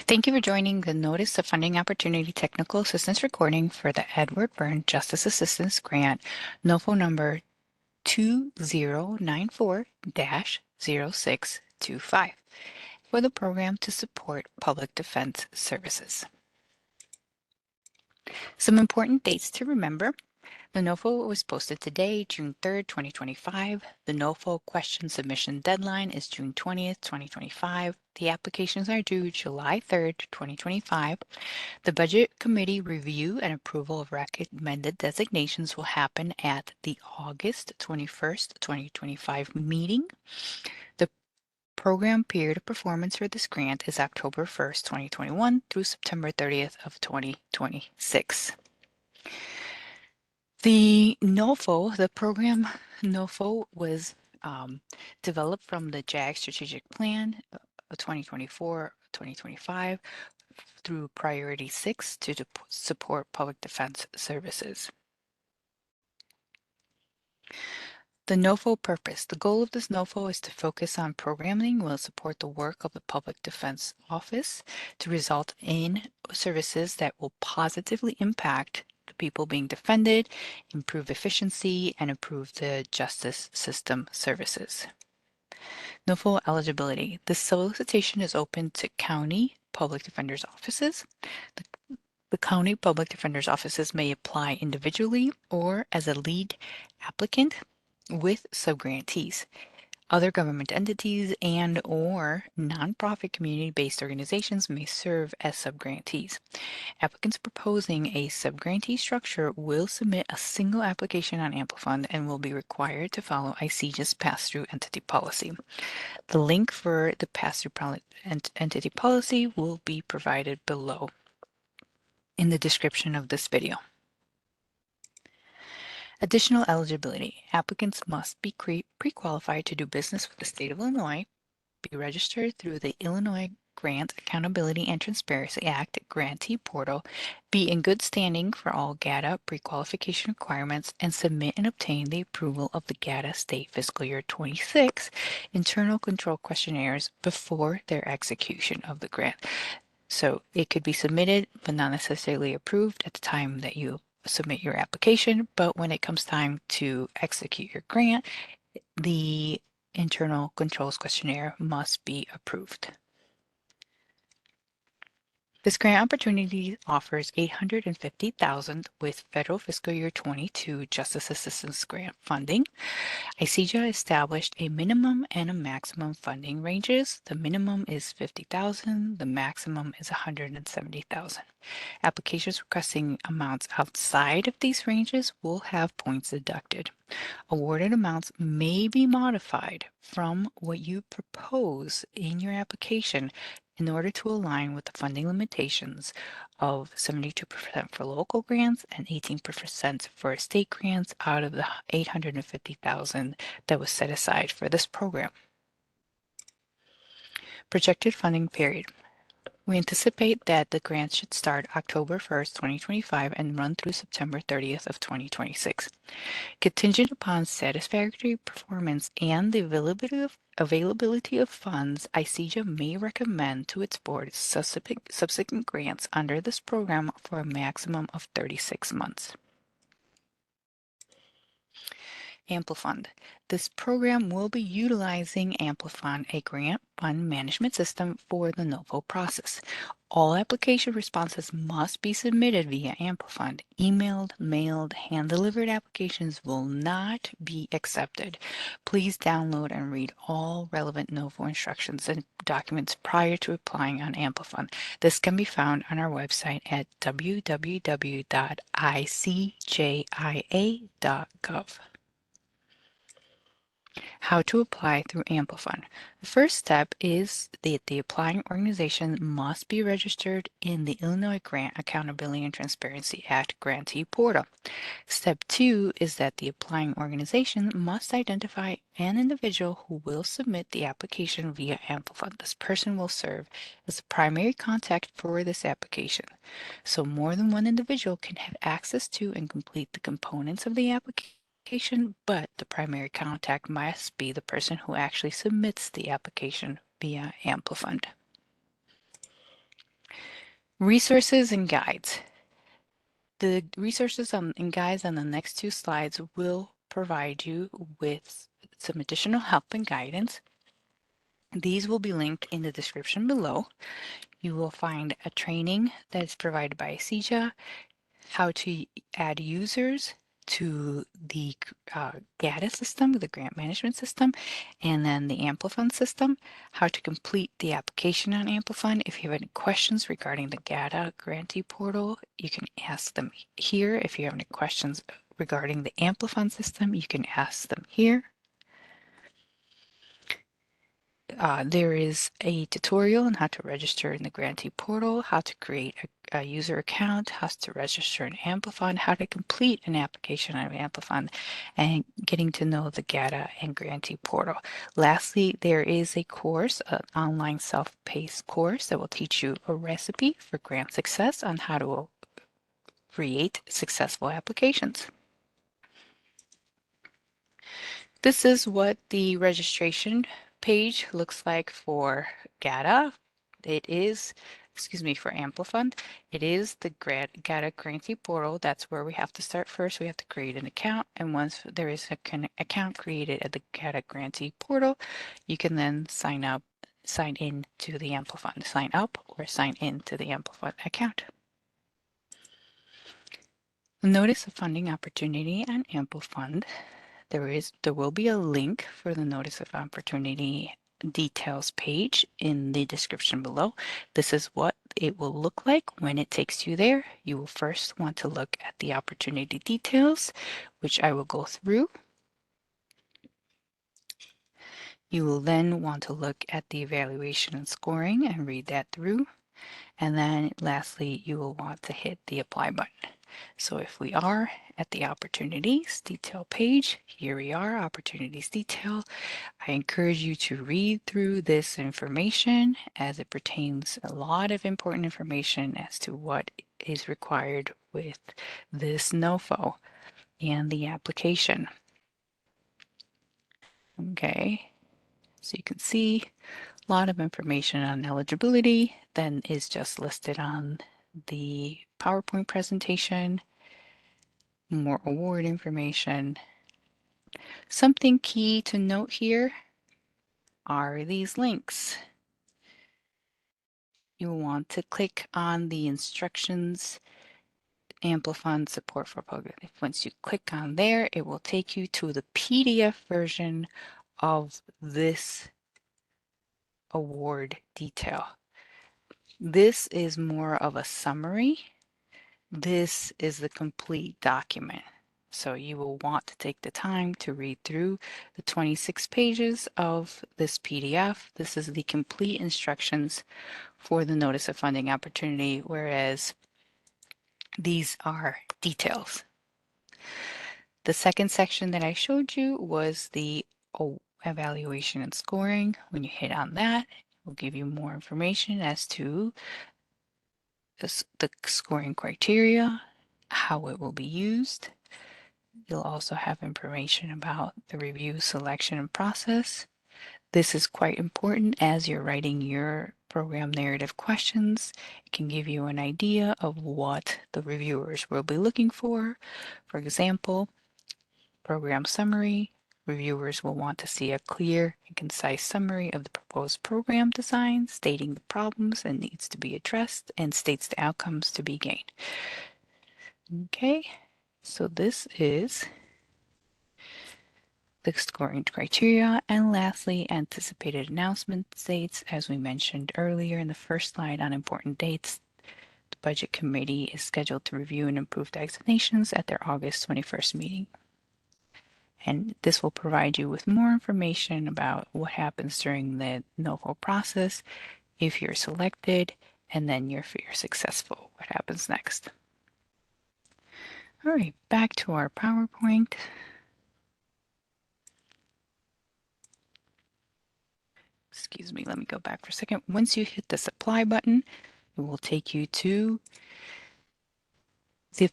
Thank you for joining the Notice of Funding Opportunity Technical Assistance recording for the Edward Byrne Justice Assistance Grant, NOFO number 2094-0625 for the program to support public defense services. Some important dates to remember. The NOFO was posted today, June 3rd, 2025. The NOFO question submission deadline is June 20th, 2025. The applications are due July 3rd, 2025. The Budget Committee review and approval of recommended designations will happen at the August 21st, 2025 meeting. The program period of performance for this grant is October 1st, 2021 through September 30th of 2026. The NOFO, the program NOFO was developed from the JAG Strategic Plan 2024-2025 through Priority 6 to support public defense services. The NOFO purpose. The goal of this NOFO is to focus on programming will support the work of the Public Defense Office to result in services that will positively impact the people being defended, improve efficiency, and improve the justice system services. NOFO eligibility. The solicitation is open to county public defenders' offices. The county public defenders' offices may apply individually or as a lead applicant with subgrantees. Other government entities and or nonprofit community-based organizations may serve as subgrantees. Applicants proposing a subgrantee structure will submit a single application on AmpliFund and will be required to follow ICJIA's pass-through entity policy. The link for the pass-through entity policy will be provided below in the description of this video. Additional eligibility. Applicants must be pre-qualified to do business with the state of Illinois, be registered through the Illinois Grant Accountability and Transparency Act Grantee Portal, be in good standing for all GATA pre-qualification requirements, and submit and obtain the approval of the GATA State Fiscal Year 26 internal control questionnaires before their execution of the grant. So it could be submitted but not necessarily approved at the time that you submit your application, but when it comes time to execute your grant, the internal controls questionnaire must be approved. This grant opportunity offers $850,000 with federal fiscal year 22 Justice Assistance Grant funding. ICJIA established a minimum and a maximum funding ranges. The minimum is $50,000, the maximum is $170,000. Applications requesting amounts outside of these ranges will have points deducted. Awarded amounts may be modified from what you propose in your application in order to align with the funding limitations of 72% for local grants and 18% for state grants out of the $850,000 that was set aside for this program. Projected funding period. We anticipate that the grant should start October 1st, 2025 and run through September 30th of 2026. Contingent upon satisfactory performance and the availability of funds, ICJIA may recommend to its board subsequent grants under this program for a maximum of 36 months. AmpliFund. This program will be utilizing AmpliFund, a grant fund management system for the NOFO process. All application responses must be submitted via AmpliFund. Emailed, mailed, hand-delivered applications will not be accepted. Please download and read all relevant NOFO instructions and documents prior to applying on AmpliFund. This can be found on our website at www.icjia.gov. How to apply through AmpliFund. The first step is that the applying organization must be registered in the Illinois Grant Accountability and Transparency Act Grantee Portal. Step 2 is that the applying organization must identify an individual who will submit the application via AmpliFund. This person will serve as the primary contact for this application. So more than one individual can have access to and complete the components of the application, but the primary contact must be the person who actually submits the application via AmpliFund. Resources and guides. The resources and guides on the next two slides will provide you with some additional help and guidance. These will be linked in the description below. You will find a training that is provided by ICJIA, how to add users to the GATA system, the grant management system, and then the AmpliFund system, how to complete the application on AmpliFund. If you have any questions regarding the GATA Grantee Portal, you can ask them here. If you have any questions regarding the AmpliFund system, you can ask them here. There is a tutorial on how to register in the Grantee Portal, how to create a user account, how to register in AmpliFund, how to complete an application on AmpliFund, and getting to know the GATA and Grantee Portal. Lastly, there is a course, an online self-paced course that will teach you a recipe for grant success on how to create successful applications. This is what the registration page looks like for GATA. It is, excuse me, for AmpliFund. It is the GATA Grantee Portal. That's where we have to start first. We have to create an account. And once there is an account created at the GATA Grantee Portal, you can then sign in to the AmpliFund. Sign up or sign in to the AmpliFund account. Notice of funding opportunity on AmpliFund. There will be a link for the Notice of Opportunity details page in the description below. This is what it will look like when it takes you there. You will first want to look at the opportunity details, which I will go through. You will then want to look at the evaluation and scoring and read that through. And then lastly, you will want to hit the apply button. So if we are at the opportunities detail page, here we are, opportunities detail. I encourage you to read through this information as it pertains a lot of important information as to what is required with this NOFO and the application. Okay, so you can see a lot of information on eligibility then is just listed on the PowerPoint presentation. More award information. Something key to note here are these links. You'll want to click on the instructions, AmpliFund Support for Program. Once you click on there, it will take you to the PDF version of this award detail. This is more of a summary. This is the complete document. So you will want to take the time to read through the 26 pages of this PDF. This is the complete instructions for the Notice of Funding Opportunity, whereas these are details. The second section that I showed you was the evaluation and scoring. When you hit on that, it will give you more information as to the scoring criteria, how it will be used. You'll also have information about the review, selection, and process. This is quite important as you're writing your program narrative questions. It can give you an idea of what the reviewers will be looking for. For example, program summary. Reviewers will want to see a clear and concise summary of the proposed program design, stating the problems that needs to be addressed and states the outcomes to be gained. Okay, so this is the scoring criteria, and lastly, anticipated announcement dates. As we mentioned earlier in the first slide on important dates, the Budget Committee is scheduled to review and approve designations at their August 21st meeting. And this will provide you with more information about what happens during the NOFO process, if you're selected, and then if you're successful, what happens next. All right, back to our PowerPoint. Excuse me, let me go back for a second. Once you hit this apply button, it will take you to the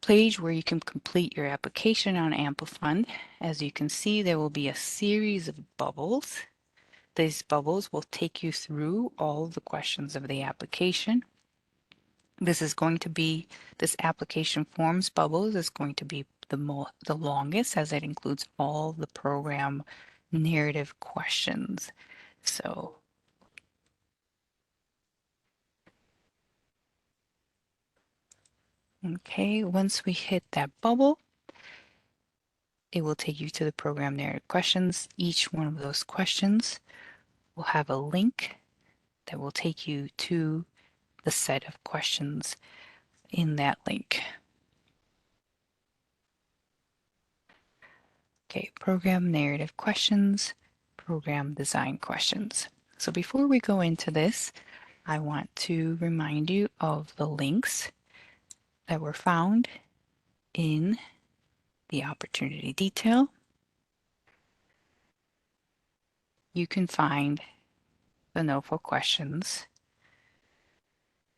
page where you can complete your application on AmpliFund. As you can see, there will be a series of bubbles. These bubbles will take you through all the questions of the application. This is going to be, this application forms bubbles is going to be the longest, as it includes all the program narrative questions. So, okay, once we hit that bubble, it will take you to the program narrative questions. Each one of those questions will have a link that will take you to the set of questions in that link. Okay, program narrative questions, program design questions. So before we go into this, I want to remind you of the links that were found in the opportunity detail. You can find the NOFO questions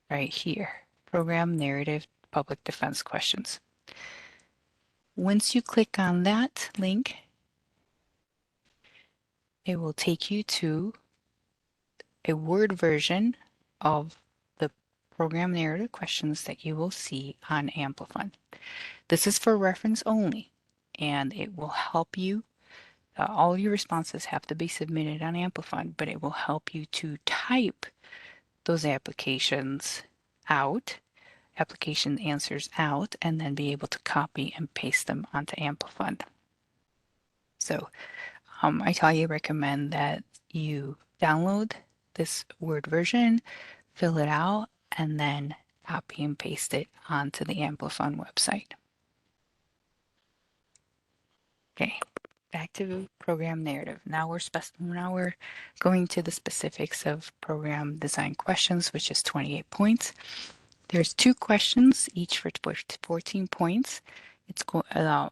right here, program narrative public defense questions. Once you click on that link, it will take you to a Word version of the program narrative questions that you will see on AmpliFund. This is for reference only, and it will help you. All your responses have to be submitted on AmpliFund, but it will help you to type those application answers out, and then be able to copy and paste them onto AmpliFund. So I highly recommend that you download this Word version, fill it out, and then copy and paste it onto the AmpliFund website. Okay, back to program narrative. Now we're going to the specifics of program design questions, which is 28 points. There's 2 questions, each for 14 points.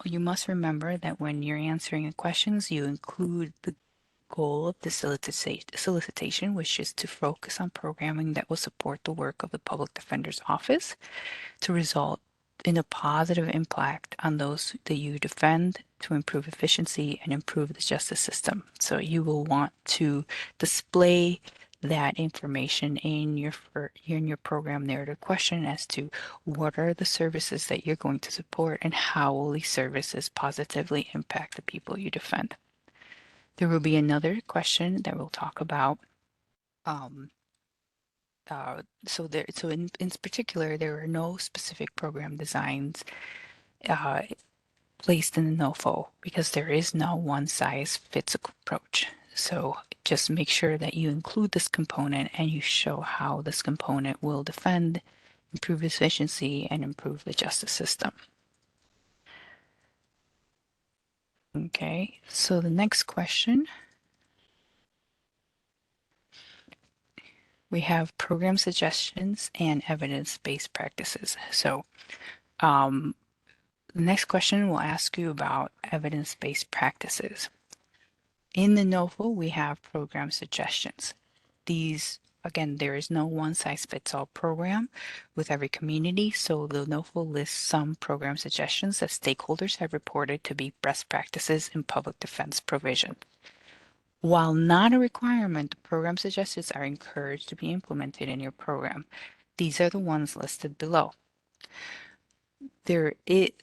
You must remember that when you're answering the questions, you include the goal of the solicitation, which is to focus on programming that will support the work of the Public Defender's Office to result in a positive impact on those that you defend, to improve efficiency and improve the justice system. So you will want to display that information in your program narrative question as to what are the services that you're going to support and how will these services positively impact the people you defend. There will be another question that we'll talk about. So in particular, there are no specific program designs uh, placed in the NOFO because there is no one size fits approach. So just make sure that you include this component and you show how this component will defend, improve efficiency, and improve the justice system. Okay, so the next question, we have program suggestions and evidence-based practices. So the next question will ask you about evidence-based practices. In the NOFO, we have program suggestions. These, again, there is no one-size-fits-all program with every community, so the NOFO lists some program suggestions that stakeholders have reported to be best practices in public defense provision. While not a requirement, program suggestions are encouraged to be implemented in your program. These are the ones listed below.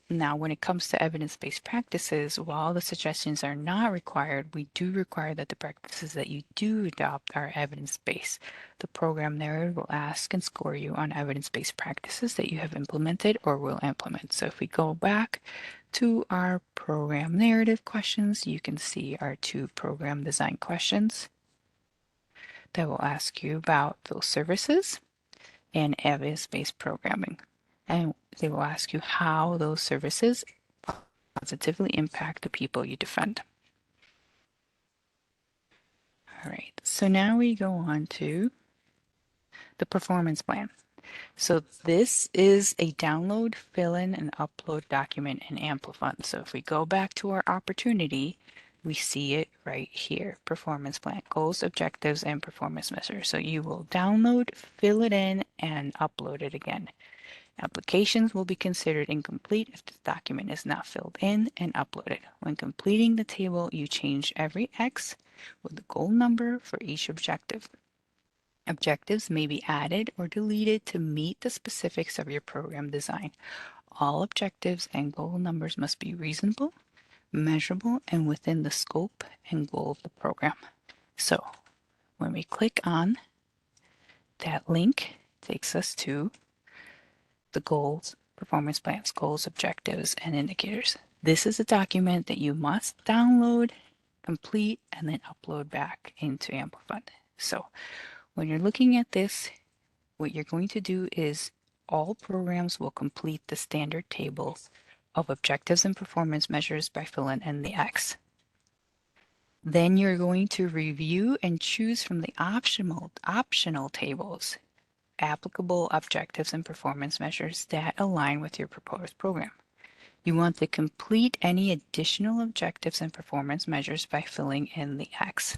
Now, when it comes to evidence-based practices, while the suggestions are not required, we do require that the practices that you do adopt are evidence-based. The program narrative will ask and score you on evidence-based practices that you have implemented or will implement. So if we go back to our program narrative questions, you can see our 2 program design questions that will ask you about those services and evidence-based programming. And they will ask you how those services positively impact the people you defend. All right, so now we go on to the performance plan. So this is a download, fill in, and upload document in AmpliFund. So if we go back to our opportunity, we see it right here, performance plan, goals, objectives, and performance measures. So you will download, fill it in, and upload it again. Applications will be considered incomplete if the document is not filled in and uploaded. When completing the table, you change every X with the goal number for each objective. Objectives may be added or deleted to meet the specifics of your program design. All objectives and goal numbers must be reasonable, measurable, and within the scope and goal of the program. So when we click on that link, it takes us to the goals, performance plans, goals, objectives, and indicators. This is a document that you must download, complete, and then upload back into AmpliFund. So when you're looking at this, what you're going to do is all programs will complete the standard tables of objectives and performance measures by filling in the X. Then you're going to review and choose from the optional tables applicable objectives and performance measures that align with your proposed program. You want to complete any additional objectives and performance measures by filling in the X.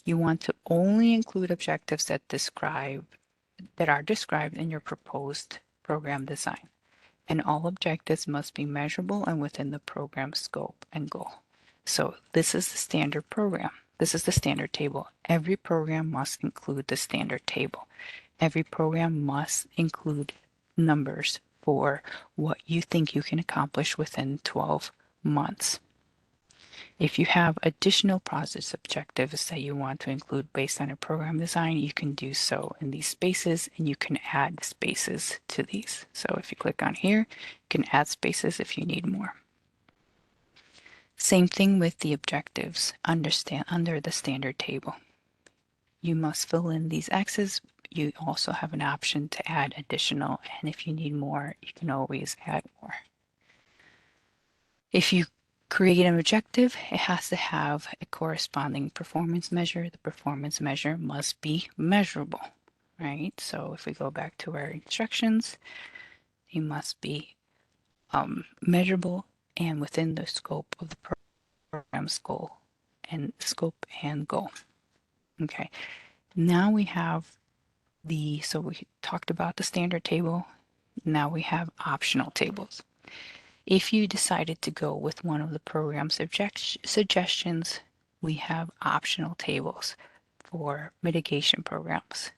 You want to only include objectives that are described in your proposed program design, and all objectives must be measurable and within the program scope and goal. So this is the standard program. This is the standard table. Every program must include the standard table. Every program must include numbers for what you think you can accomplish within 12 months. If you have additional process objectives that you want to include based on a program design, you can do so in these spaces, and you can add spaces to these. So if you click on here, you can add spaces if you need more. Same thing with the objectives under the standard table. You must fill in these X's. You also have an option to add additional, and if you need more, you can always add more. If you create an objective, it has to have a corresponding performance measure. The performance measure must be measurable, right? So if we go back to our instructions, they must be measurable and within the scope of the program's goal and scope and goal. Okay, now we have so we talked about the standard table. Now we have optional tables. If you decided to go with one of the program suggestions, we have optional tables for mitigation programs,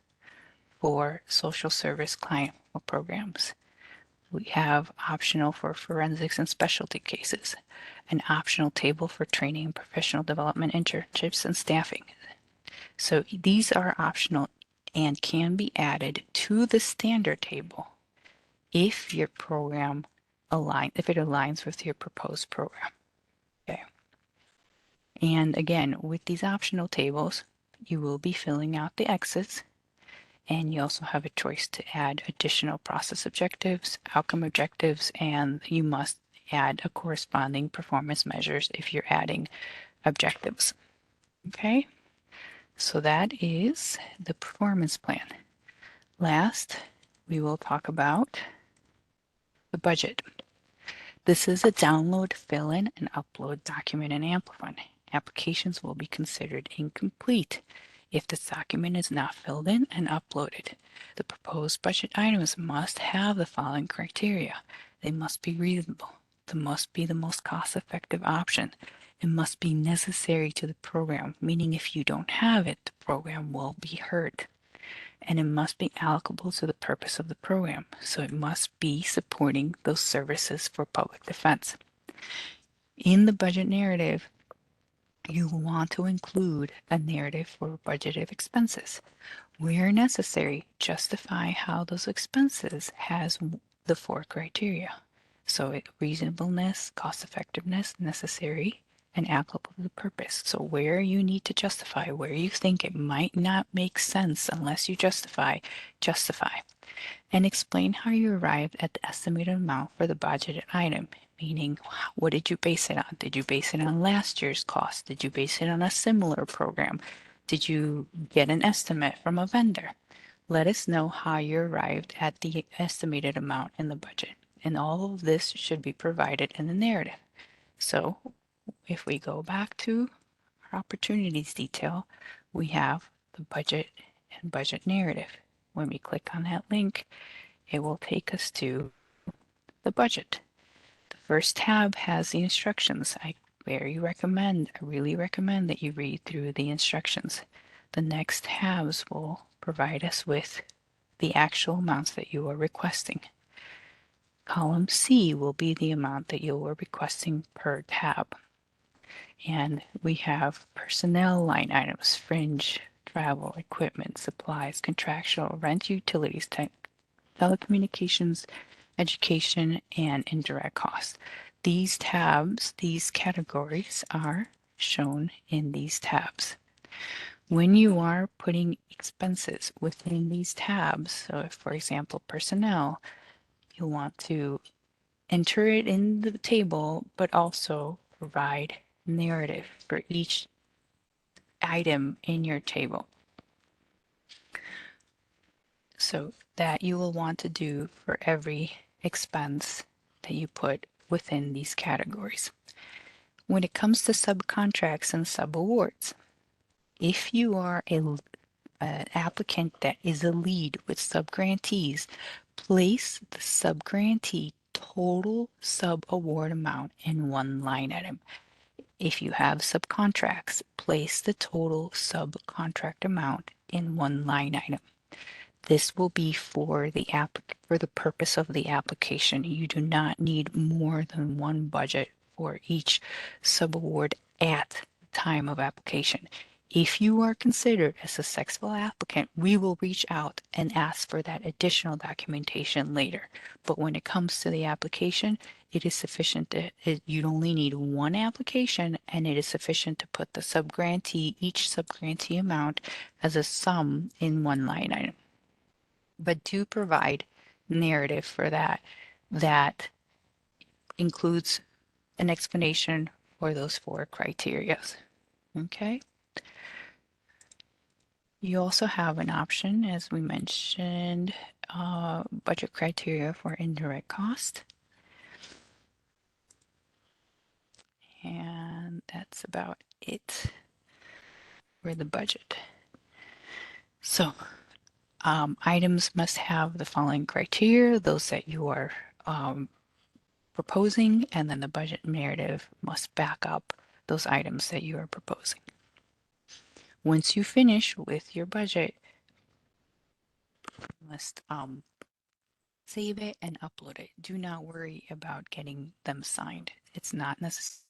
for social service client programs. We have optional for forensics and specialty cases, an optional table for training and professional development internships and staffing. So these are optional and can be added to the standard table if your program if it aligns with your proposed program. Okay. And again, with these optional tables, you will be filling out the X's, and you also have a choice to add additional process objectives, outcome objectives, and you must add a corresponding performance measures if you're adding objectives. Okay, so that is the performance plan. Last, we will talk about the budget. This is a download, fill in, and upload document in AmpliFund. Applications will be considered incomplete if this document is not filled in and uploaded. The proposed budget items must have the following criteria. They must be reasonable. They must be the most cost-effective option. It must be necessary to the program, meaning if you don't have it, the program will be hurt. And it must be allocable to the purpose of the program. So it must be supporting those services for public defense. In the budget narrative, you want to include a narrative for budgeted expenses. Where necessary, justify how those expenses has the 4 criteria. So reasonableness, cost effectiveness, necessary, and applicable to the purpose. So where you need to justify, where you think it might not make sense unless you justify. And explain how you arrived at the estimated amount for the budgeted item, meaning what did you base it on? Did you base it on last year's cost? Did you base it on a similar program? Did you get an estimate from a vendor? Let us know how you arrived at the estimated amount in the budget. And all of this should be provided in the narrative. So if we go back to our opportunities detail, we have the budget and budget narrative. When we click on that link, it will take us to the budget. The first tab has the instructions. I really recommend that you read through the instructions. The next tabs will provide us with the actual amounts that you are requesting. Column C will be the amount that you are requesting per tab. And we have personnel line items, fringe, travel, equipment, supplies, contractual, rent, utilities, telecommunications, education, and indirect costs. These tabs, these categories are shown in these tabs. When you are putting expenses within these tabs, so if, for example, personnel, you want to enter it in the table, but also provide narrative for each item in your table. So that you will want to do for every expense that you put within these categories. When it comes to subcontracts and subawards, if you are an applicant that is a lead with subgrantees, place the subgrantee total subaward amount in one line item. If you have subcontracts, place the total subcontract amount in one line item. This will be for the purpose of the application. You do not need more than one budget for each subaward at the time of application. If you are considered a successful applicant, we will reach out and ask for that additional documentation later. But when it comes to the application, it is sufficient you'd only need one application, and it is sufficient to put the each subgrantee amount as a sum in one line item. But do provide narrative for that includes an explanation for those 4 criteria. Okay. You also have an option, as we mentioned, budget criteria for indirect cost. And that's about it for the budget. So items must have the following criteria, those that you are proposing, and then the budget narrative must back up those items that you are proposing. Once you finish with your budget, you must save it and upload it. Do not worry about getting them signed. It's not necessary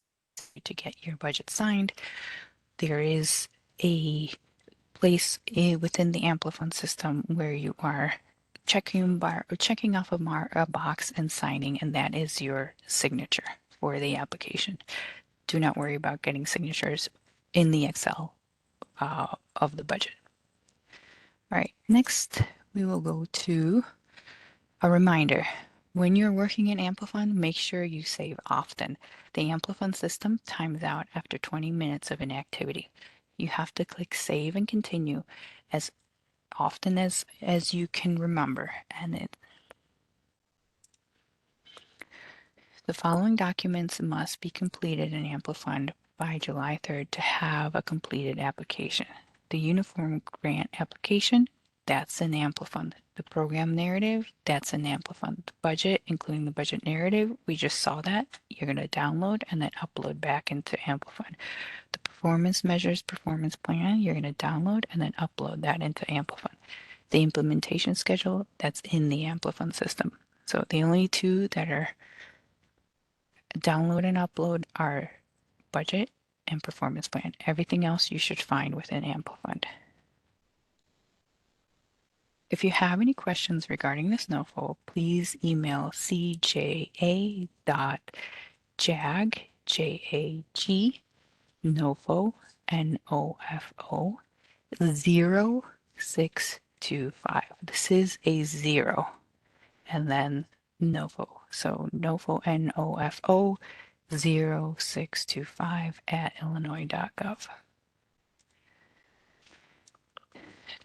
to get your budget signed. There is a place within the AmpliFund system where you are checking off a box and signing, and that is your signature for the application. Do not worry about getting signatures in the Excel of the budget. All right, next we will go to a reminder. When you're working in AmpliFund, make sure you save often. The AmpliFund system times out after 20 minutes of inactivity. You have to click save and continue as often as you can remember. And the following documents must be completed in AmpliFund by July 3rd to have a completed application. The Uniform Grant Application, that's an AmpliFund. The Program Narrative, that's an AmpliFund. The Budget, including the Budget Narrative, we just saw that. You're going to download and then upload back into AmpliFund. The Performance Measures Performance Plan, you're going to download and then upload that into AmpliFund. The Implementation Schedule, that's in the AmpliFund system. So the only 2 that are download and upload are Budget and Performance Plan. Everything else you should find within AmpliFund. If you have any questions regarding this NOFO, please email cja.jag, J-A-G, NOFO, N-O-F-O, 0625. This is a 0, and then NOFO. So NOFO, N-O-F-O, 0625 at illinois.gov.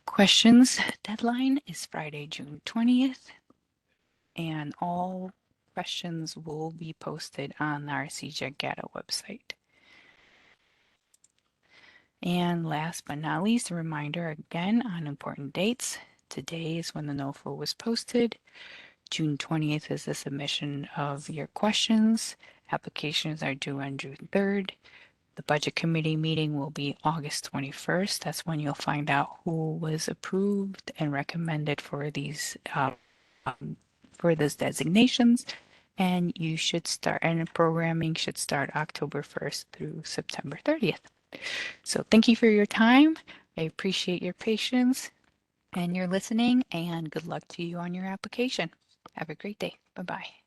Questions deadline is Friday, June 20th, and all questions will be posted on our ICJIA GATA website. And last but not least, a reminder again on important dates. Today is when the NOFO was posted. June 20th is the submission of your questions. Applications are due on June 3rd. The budget committee meeting will be August 21st. That's when you'll find out who was approved and recommended for these designations. And you should start, and programming should start October 1st through September 30th. So thank you for your time. I appreciate your patience and your listening, and good luck to you on your application. Have a great day. Bye-bye.